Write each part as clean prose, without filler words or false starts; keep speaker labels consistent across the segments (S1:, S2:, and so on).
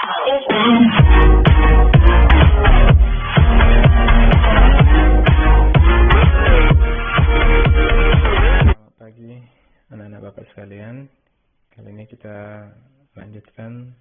S1: Selamat pagi anak-anak Bapak sekalian. Kali ini kita lanjutkan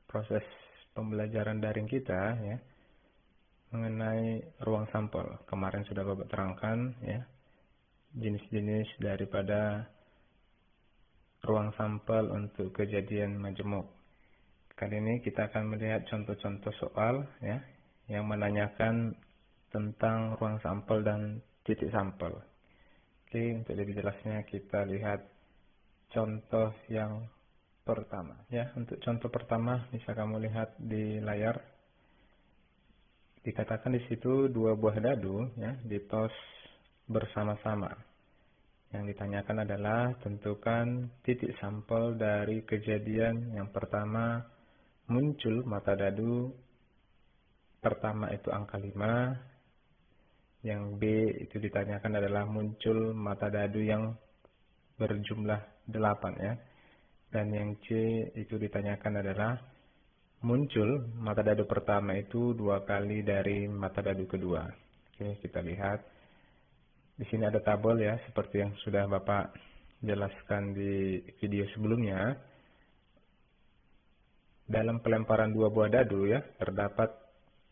S1: proses pembelajaran daring kita ya mengenai ruang sampel. Kemarin sudah Bapak terangkan ya jenis-jenis daripada ruang sampel untuk kejadian majemuk. Kali ini kita akan melihat contoh-contoh soal ya yang menanyakan tentang ruang sampel dan titik sampel. Oke, untuk lebih jelasnya kita lihat contoh yang pertama ya. Untuk contoh pertama bisa kamu lihat di layar. Dikatakan di situ dua buah dadu ya ditos bersama-sama. Yang ditanyakan adalah tentukan titik sampel dari kejadian yang pertama muncul mata dadu pertama itu angka 5, yang B itu ditanyakan adalah muncul mata dadu yang berjumlah 8 ya, dan yang C itu ditanyakan adalah muncul mata dadu pertama itu 2 kali dari mata dadu kedua. Oke, kita lihat. Di sini ada tabel ya, seperti yang sudah Bapak jelaskan di video sebelumnya. Dalam pelemparan dua buah dadu ya, terdapat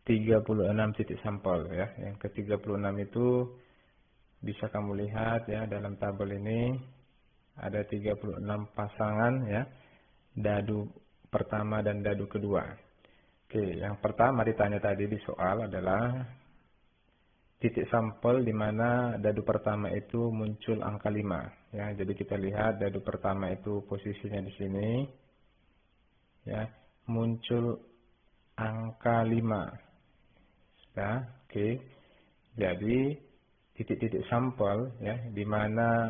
S1: 36 titik sampel ya. Yang ke-36 itu bisa kamu lihat ya, dalam tabel ini ada 36 pasangan ya, dadu pertama dan dadu kedua. Oke, yang pertama ditanya tadi di soal adalah titik sampel di mana dadu pertama itu muncul angka 5 ya. Jadi kita lihat dadu pertama itu posisinya di sini ya, muncul angka 5 ya. Oke, jadi titik-titik sampel ya di mana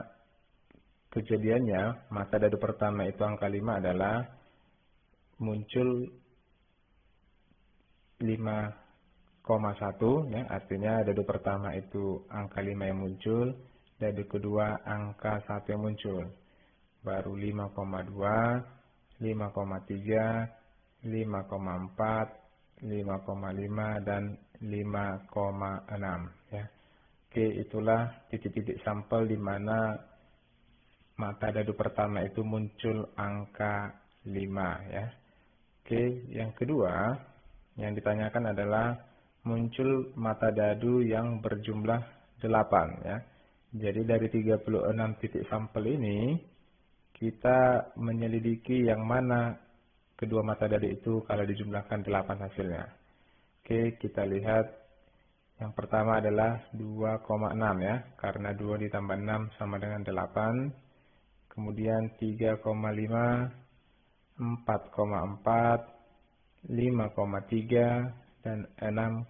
S1: kejadiannya mata dadu pertama itu angka 5 adalah muncul 5,1 ya, artinya dadu pertama itu angka 5 yang muncul, dadu kedua angka 1 yang muncul, baru 5,2, 5,3, 5,4, 5,5 dan 5,6 ya. Oke, itulah titik-titik sampel di mana mata dadu pertama itu muncul angka 5 ya. Oke, yang kedua yang ditanyakan adalah muncul mata dadu yang berjumlah 8 ya. Jadi dari 36 titik sampel ini kita menyelidiki yang mana kedua mata dadu itu kalau dijumlahkan 8 hasilnya. Oke, kita lihat yang pertama adalah 2,6 ya, karena 2 ditambah 6 sama dengan 8. Kemudian 3,5, 4,4, 5,3 dan 6,2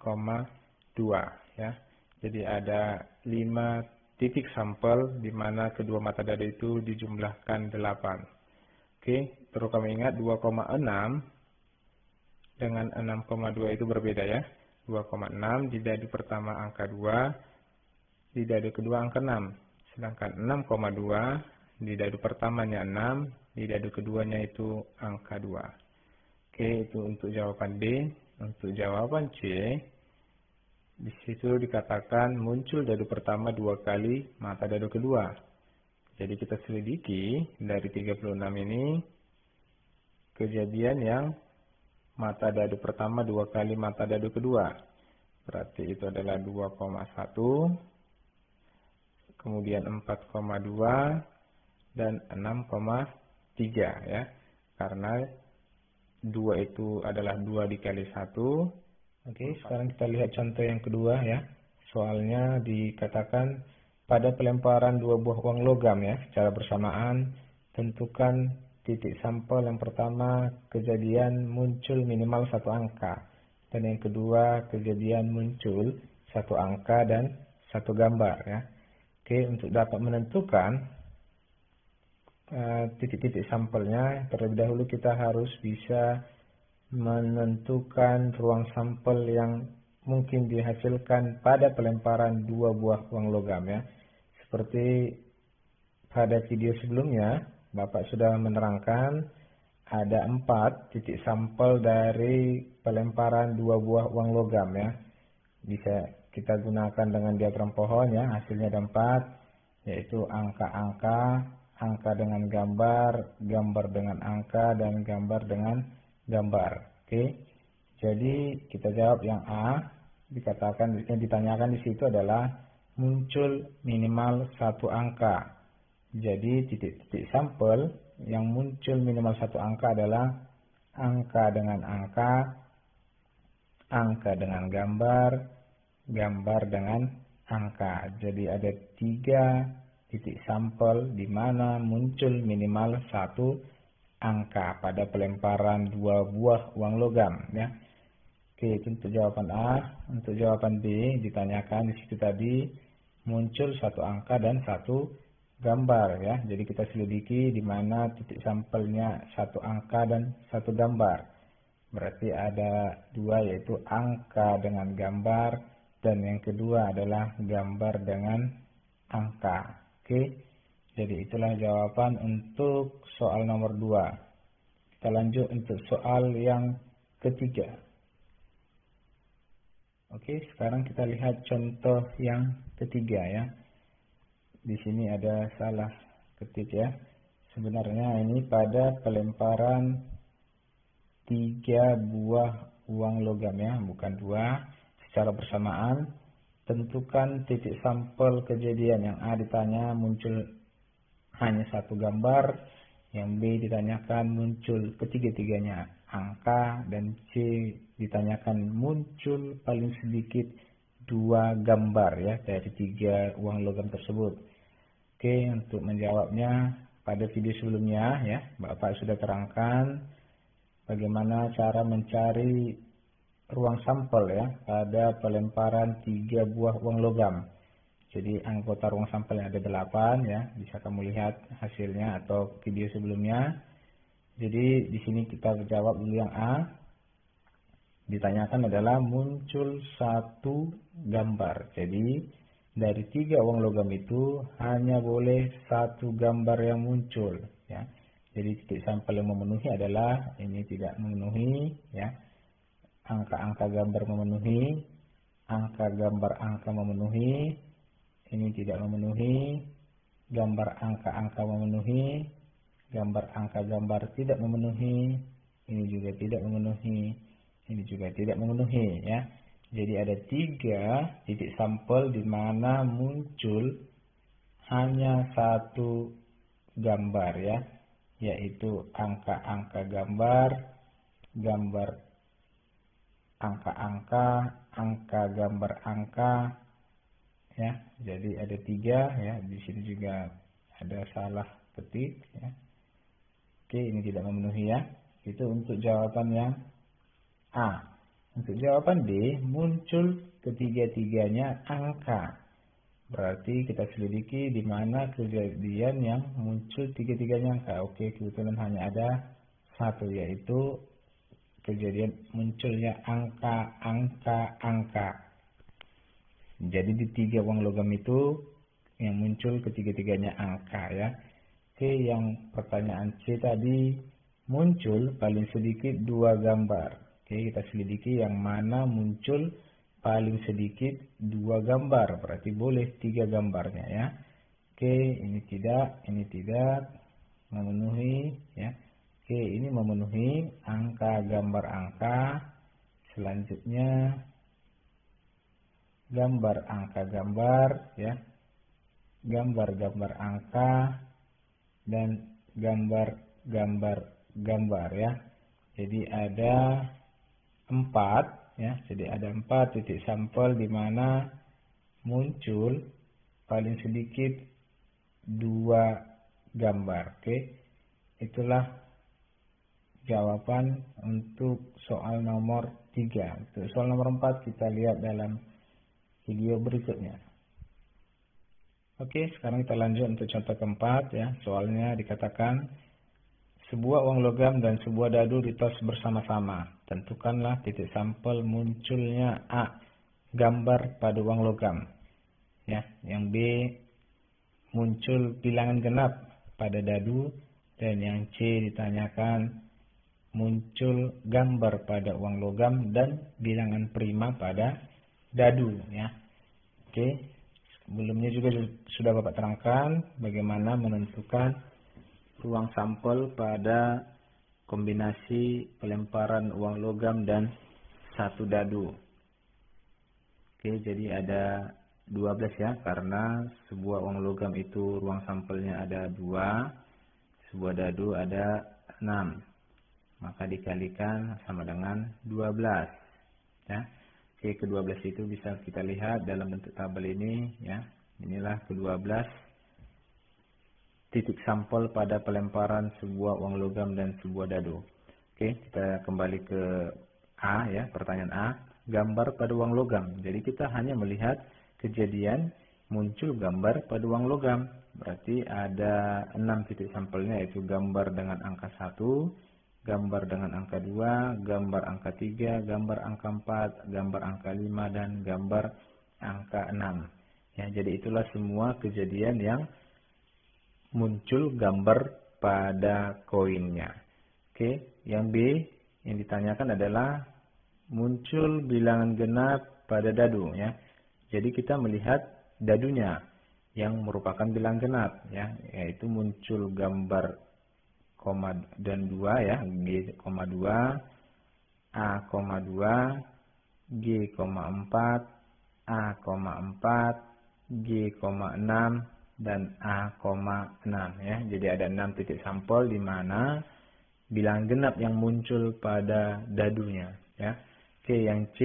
S1: ya. Jadi ada 5 titik sampel di mana kedua mata dadu itu dijumlahkan 8. Oke, perlu kami ingat 2,6 dengan 6,2 itu berbeda ya. 2,6 di dadu pertama angka 2, di dadu kedua angka 6. Sedangkan 6,2 di dadu pertamanya 6, di dadu keduanya itu angka 2. Oke, itu untuk jawaban B. Untuk jawaban C, di situ dikatakan muncul dadu pertama 2 kali mata dadu kedua. Jadi kita selidiki dari 36 ini kejadian yang mata dadu pertama 2 kali mata dadu kedua. Berarti itu adalah 2,1, kemudian 4,2 dan 6,3 ya. Karena 2 itu adalah 2 dikali 1. Oke, sekarang kita lihat contoh yang kedua ya. Soalnya dikatakan pada pelemparan 2 buah uang logam ya, secara bersamaan tentukan titik sampel yang pertama kejadian muncul minimal 1 angka. Dan yang kedua kejadian muncul 1 angka dan 1 gambar ya. Oke, untuk dapat menentukan titik-titik sampelnya, terlebih dahulu kita harus bisa menentukan ruang sampel yang mungkin dihasilkan pada pelemparan 2 buah uang logam ya. Seperti pada video sebelumnya Bapak sudah menerangkan ada 4 titik sampel dari pelemparan 2 buah uang logam ya. Bisa kita gunakan dengan diagram pohon ya, hasilnya ada 4, yaitu angka-angka, angka dengan gambar, gambar dengan angka, dan gambar dengan gambar. Oke, jadi kita jawab yang A. Dikatakan, yang ditanyakan di situ adalah muncul minimal 1 angka. Jadi titik-titik sampel yang muncul minimal 1 angka adalah angka dengan angka, angka dengan gambar, gambar dengan angka. Jadi ada 3 titik sampel di mana muncul minimal 1 angka pada pelemparan 2 buah uang logam ya. Oke, itu untuk jawaban A. Untuk jawaban B ditanyakan di situ tadi muncul 1 angka dan 1 gambar ya. Jadi kita selidiki di mana titik sampelnya 1 angka dan 1 gambar. Berarti ada 2, yaitu angka dengan gambar, dan yang kedua adalah gambar dengan angka. Oke, jadi itulah jawaban untuk soal nomor 2. Kita lanjut untuk soal yang ketiga. Oke, sekarang kita lihat contoh yang ketiga ya. Di sini ada salah ketik ya. Sebenarnya ini pada pelemparan 3 buah uang logam ya, bukan 2. Secara bersamaan, tentukan titik sampel kejadian. Yang A ditanya muncul hanya 1 gambar, yang B ditanyakan muncul ketiga-tiganya angka, dan C ditanyakan muncul paling sedikit 2 gambar ya dari 3 uang logam tersebut. Oke, untuk menjawabnya pada video sebelumnya ya, Bapak sudah terangkan bagaimana cara mencari ruang sampel ya pada pelemparan 3 buah uang logam. Jadi anggota ruang sampelnya ada 8 ya, bisa kamu lihat hasilnya atau video sebelumnya. Jadi di sini kita jawab dulu yang A. Ditanyakan adalah muncul 1 gambar. Jadi dari 3 uang logam itu hanya boleh 1 gambar yang muncul ya. Jadi titik sampel yang memenuhi adalah ini tidak memenuhi ya. Angka-angka gambar memenuhi, angka gambar angka memenuhi, ini tidak memenuhi, gambar angka-angka memenuhi, gambar angka gambar tidak memenuhi, ini juga tidak memenuhi, ini juga tidak memenuhi ya. Jadi ada 3 titik sampel di mana muncul hanya 1 gambar ya, yaitu angka-angka gambar, gambar angka-angka, angka gambar angka ya. Jadi ada 3 ya. Di sini juga ada salah ketik ya. Oke, ini tidak memenuhi ya. Itu untuk jawaban yang A. Untuk jawaban D, muncul ketiga-tiganya angka. Berarti kita selidiki di mana kejadian yang muncul tiga-tiganya angka. Oke, kebetulan hanya ada 1, yaitu kejadian munculnya angka. Jadi di 3 uang logam itu yang muncul ketiga-tiganya angka ya. Oke, yang pertanyaan C tadi muncul paling sedikit 2 gambar. Oke, kita selidiki yang mana muncul paling sedikit 2 gambar. Berarti boleh 3 gambarnya ya. Oke, ini tidak memenuhi ya. Oke, ini memenuhi angka gambar angka. Selanjutnya gambar angka gambar ya. Gambar angka dan gambar gambar ya. Jadi ada 4 ya. Jadi ada 4 titik sampel di mana muncul paling sedikit 2 gambar. Oke. Itulah jawaban untuk soal nomor 3. Untuk soal nomor 4 kita lihat dalam video berikutnya. Oke, sekarang kita lanjut untuk contoh keempat ya. Soalnya dikatakan sebuah uang logam dan sebuah dadu ditos bersama-sama. Tentukanlah titik sampel munculnya A. Gambar pada uang logam. Ya, yang B muncul bilangan genap pada dadu, dan yang C ditanyakan muncul gambar pada uang logam dan bilangan prima pada dadu ya. Oke, sebelumnya juga sudah Bapak terangkan bagaimana menentukan ruang sampel pada kombinasi pelemparan uang logam dan satu dadu. Oke, jadi ada 12 ya, karena sebuah uang logam itu ruang sampelnya ada 2, sebuah dadu ada 6. Maka dikalikan sama dengan 12 ya. Oke, ke-12 itu bisa kita lihat dalam bentuk tabel ini ya. Inilah ke-12 titik sampel pada pelemparan sebuah uang logam dan sebuah dadu. Oke, kita kembali ke A ya, pertanyaan A, gambar pada uang logam. Jadi kita hanya melihat kejadian muncul gambar pada uang logam. Berarti ada 6 titik sampelnya, yaitu gambar dengan angka 1, gambar dengan angka 2, gambar angka 3, gambar angka 4, gambar angka 5, dan gambar angka 6. Ya, jadi itulah semua kejadian yang muncul gambar pada koinnya. Oke, yang B yang ditanyakan adalah muncul bilangan genap pada dadu ya. Jadi kita melihat dadunya yang merupakan bilangan genap ya, yaitu muncul gambar koma dan 2 ya, G, 2, A, 2, G, 4, A, 4, G, 6, dan A, 6 ya. Jadi ada 6 titik sampel di mana bilangan genap yang muncul pada dadunya ya. Oke, yang C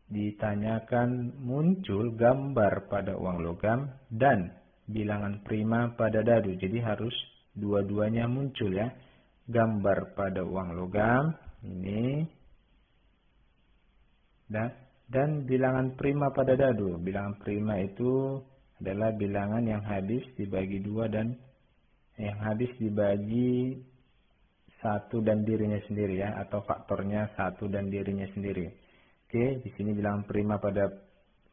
S1: ditanyakan muncul gambar pada uang logam dan bilangan prima pada dadu. Jadi harus dua-duanya muncul ya. Gambar pada uang logam ini dan bilangan prima pada dadu. Bilangan prima itu adalah bilangan yang habis dibagi 2 dan yang habis dibagi 1 dan dirinya sendiri ya, atau faktornya 1 dan dirinya sendiri. Oke, di sini bilangan prima pada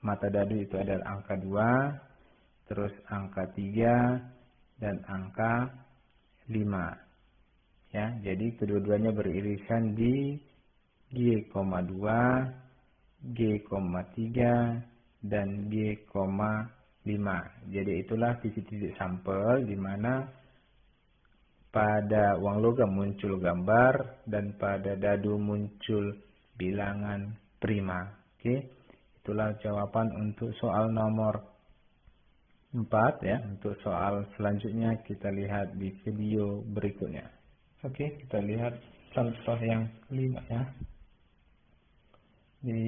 S1: mata dadu itu adalah angka 2, terus angka 3, dan angka 5. Ya, jadi kedua-duanya beririsan di G, 2, G, 3, dan G, 5. Jadi itulah titik-titik sampel di mana pada uang logam muncul gambar dan pada dadu muncul bilangan prima. Oke, itulah jawaban untuk soal nomor 4 ya. Untuk soal selanjutnya kita lihat di video berikutnya. Oke, kita lihat contoh yang kelima ya. Di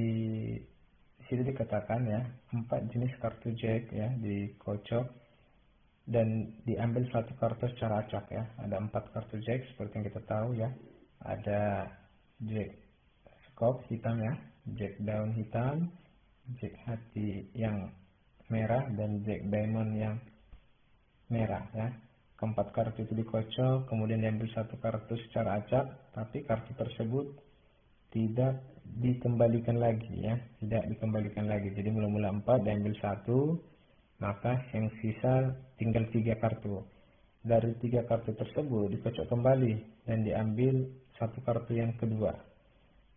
S1: sini dikatakan ya, 4 jenis kartu jack ya dikocok dan diambil satu kartu secara acak ya. Ada 4 kartu jack seperti yang kita tahu ya. Ada jack skop hitam ya, jack daun hitam, jack hati yang merah, dan jack diamond yang merah ya. Keempat kartu itu dikocok, kemudian diambil satu kartu secara acak, tapi kartu tersebut tidak dikembalikan lagi ya, tidak dikembalikan lagi. Jadi mula-mula 4 diambil 1, maka yang sisa tinggal 3 kartu. Dari 3 kartu tersebut dikocok kembali dan diambil satu kartu yang kedua.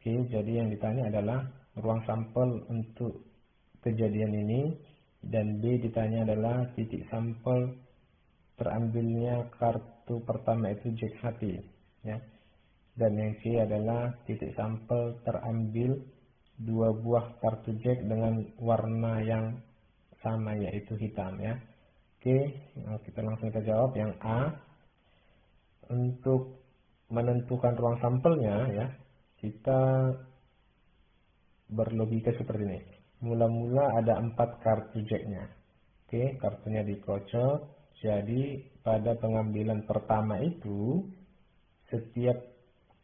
S1: Oke, jadi yang ditanya adalah ruang sampel untuk kejadian ini, dan B ditanya adalah titik sampel terambilnya kartu pertama itu jack hati ya. Dan yang C adalah titik sampel terambil 2 buah kartu jack dengan warna yang sama yaitu hitam ya. Oke, kita langsung kita jawab yang A. Untuk menentukan ruang sampelnya ya, kita berlogika seperti ini. Mula-mula ada 4 kartu jacknya. Oke, kartunya dikocok. Jadi pada pengambilan pertama itu setiap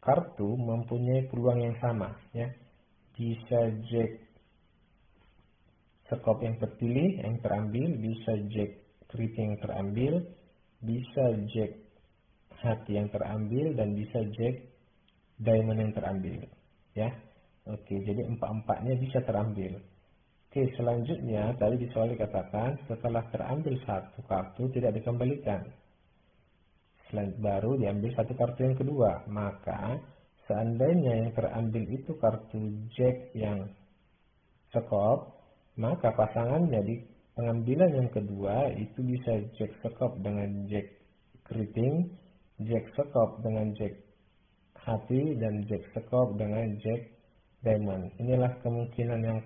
S1: kartu mempunyai peluang yang sama ya. Bisa jack skop yang terpilih yang terambil, bisa jack keriting yang terambil, bisa jack hati yang terambil, dan bisa jack diamond yang terambil ya. Oke, jadi 4-empatnya bisa terambil. Oke, selanjutnya tadi di soal dikatakan setelah terambil satu kartu tidak dikembalikan. baru diambil satu kartu yang kedua. Maka seandainya yang terambil itu kartu Jack yang sekop, maka pasangannya di pengambilan yang kedua itu bisa Jack sekop dengan Jack keriting, Jack sekop dengan Jack hati, dan Jack sekop dengan Jack diamond. Inilah kemungkinan yang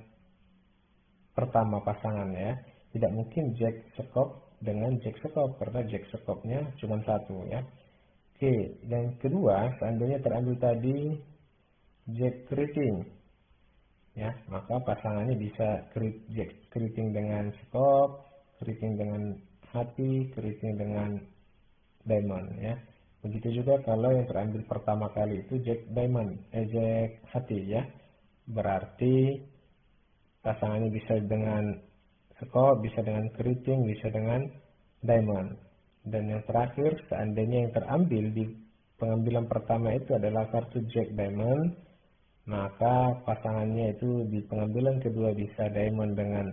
S1: pertama pasangannya. Tidak mungkin Jack sekop dengan Jack sekop karena Jack sekopnya cuma satu ya. Oke, yang kedua seandainya terambil tadi Jack keriting ya, maka pasangannya bisa Jack keriting dengan sekop, keriting dengan hati, keriting dengan diamond ya. Begitu juga kalau yang terambil pertama kali itu Jack Jack hati ya. Berarti pasangannya bisa dengan sekop, bisa dengan keriting, bisa dengan diamond. Dan yang terakhir, seandainya yang terambil di pengambilan pertama itu adalah kartu Jack diamond, maka pasangannya itu di pengambilan kedua bisa diamond dengan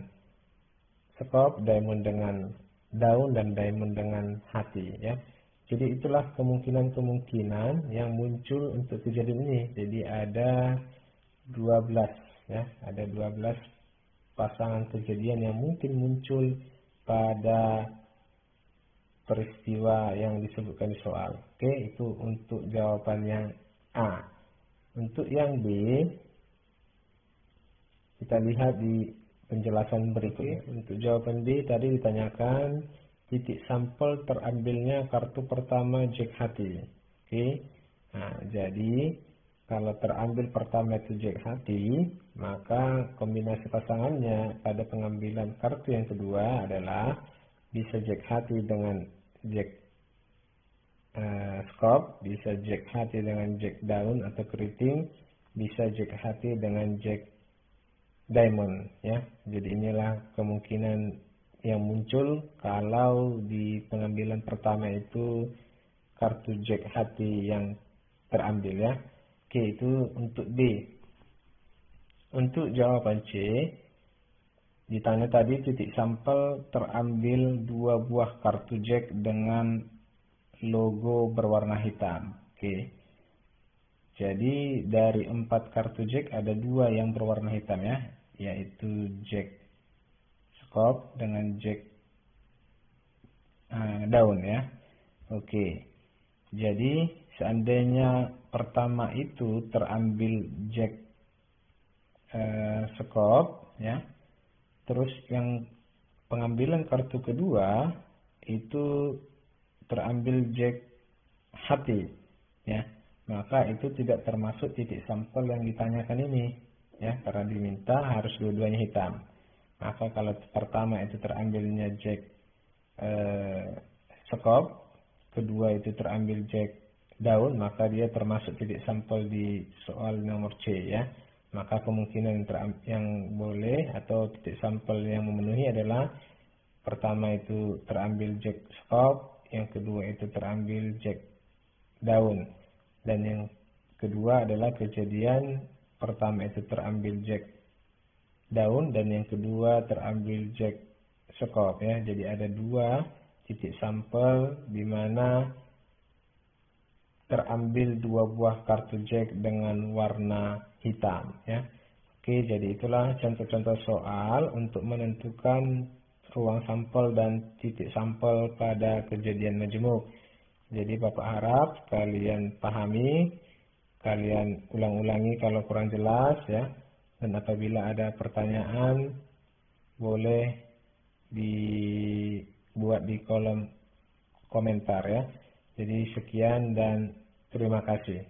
S1: sekop, diamond dengan daun, dan diamond dengan hati ya. Jadi itulah kemungkinan-kemungkinan yang muncul untuk kejadian ini. Jadi ada 12 ya, ada 12 pasangan kejadian yang mungkin muncul pada peristiwa yang disebutkan di soal. Oke, itu untuk jawaban yang A. Untuk yang B, kita lihat di penjelasan berikutnya. Untuk jawaban B tadi ditanyakan titik sampel terambilnya kartu pertama Jack hati. Oke, nah jadi kalau terambil pertama itu Jack hati, maka kombinasi pasangannya pada pengambilan kartu yang kedua adalah bisa Jack hati dengan Jack sekop, bisa Jack hati dengan Jack daun atau keriting, bisa Jack hati dengan Jack diamond ya. Jadi inilah kemungkinan yang muncul kalau di pengambilan pertama itu kartu Jack hati yang terambil ya. Oke, itu untuk D. Untuk jawaban C, ditanya tadi titik sampel terambil 2 buah kartu Jack dengan logo berwarna hitam. Oke. Jadi dari 4 kartu Jack ada 2 yang berwarna hitam ya, yaitu Jack sekop dengan Jack daun ya. Oke. Jadi seandainya pertama itu terambil Jack sekop ya, terus yang pengambilan kartu kedua itu terambil Jack hati ya, maka itu tidak termasuk titik sampel yang ditanyakan ini ya, karena diminta harus dua-duanya hitam. Maka kalau pertama itu terambilnya Jack sekop, kedua itu terambil Jack daun, maka dia termasuk titik sampel di soal nomor C ya. Maka kemungkinan yang boleh atau titik sampel yang memenuhi adalah pertama itu terambil Jack sekop, yang kedua itu terambil Jack daun, dan yang kedua adalah kejadian pertama itu terambil Jack daun dan yang kedua terambil Jack sekop ya. Jadi ada 2 titik sampel di mana terambil 2 buah kartu Jack dengan warna hitam ya. Oke, jadi itulah contoh-contoh soal untuk menentukan ruang sampel dan titik sampel pada kejadian majemuk. Jadi Bapak harap kalian pahami, kalian ulang-ulangi kalau kurang jelas ya. Dan apabila ada pertanyaan boleh dibuat di kolom komentar ya. Jadi sekian dan terima kasih.